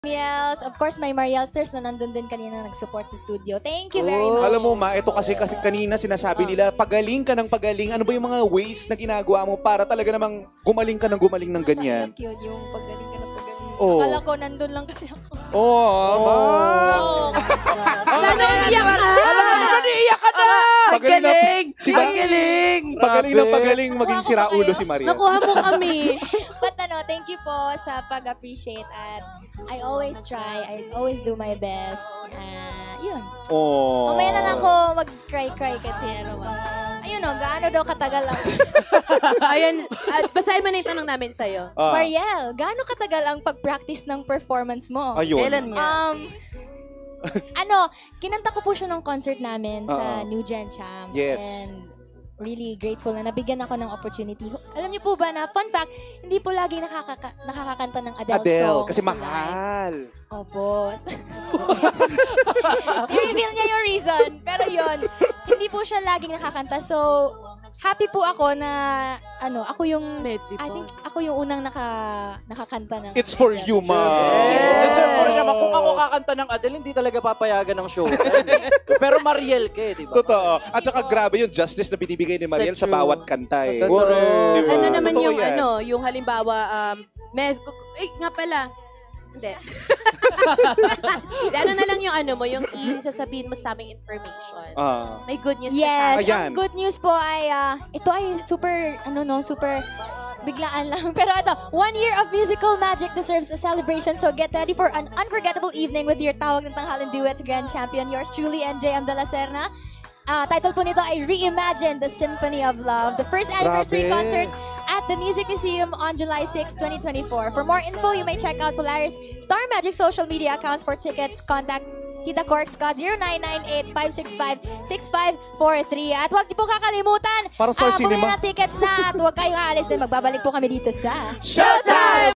Mariels. Of course, may Marielsters na nandun din kanina nag-support sa studio. Thank you very much. Alam mo ma, ito kasi kanina sinasabi nila, pagaling ka ng pagaling. Ano ba yung mga ways na ginagawa mo para talaga namang gumaling ka ng gumaling ng ganyan? Cute yung pagaling ka ng pagaling. Oo. Akala ko nandun lang kasi ako. Ma. Sana umiyak ka! Iiyak ka na! Pagaling! Galing! Pagaling ng pagaling maging siraulo si Mariel. Nakuha mo kami. But thank you po sa pag-appreciate at I always try, I always do my best. Yun. Oh. Mamaya na lang ako mag-cry-cry kasi ayun gaano daw katagal ang... Ayan, basahin mo na yung tanong namin sa'yo. Mariel, gaano katagal ang pag-practice ng performance mo? Ayun. Kailan nga? Kinanta ko po siya ng concert namin sa New Gen Champs. Yes. And really grateful na nabigyan ako ng opportunity. Alam niyo po ba na, fun fact, hindi po lagi nakakakanta ng Adele songs. Kasi live. mahal. Opo. I-reveal niya yung reason. Pero yun, hindi po siya laging nakakanta. So, happy po ako na, ako yung, I think, ako yung unang nakakanta ng It's for Adele. you, ma. Kasi naman, kung ako kakanta ng Adele, hindi talaga papayagan ng show. Pero Mariel ka di ba? Totoo. At saka grabe yung justice na binibigay ni Mariel sa true. bawat kanta eh. Correct. Diba? Ano naman Totoo yung yan. yung halimbawa, nga pala. Hindi. Ano na lang yung yung isasabihin mo sa aming information. May good news ka sa Yes, amin. Ayan. ang good news po ay, ito ay super, super biglaan lang. Pero 1 year of musical magic deserves a celebration. So get ready for an unforgettable evening with your Tawag ng Tanghalan Duets Grand Champion, yours truly, NJM de la Serna. Title po nito ay Reimagine the Symphony of Love, the first anniversary concert at the Music Museum on July 6, 2024. For more info, you may check out Polaris Star Magic social media accounts. For tickets, contact Tita Corks, code 0998-565-6543. At huwag niyo po kakalimutan, Para sa bumili cinema. ng tickets na at huwag kayong aalis din. Magbabalik po kami dito sa Showtime!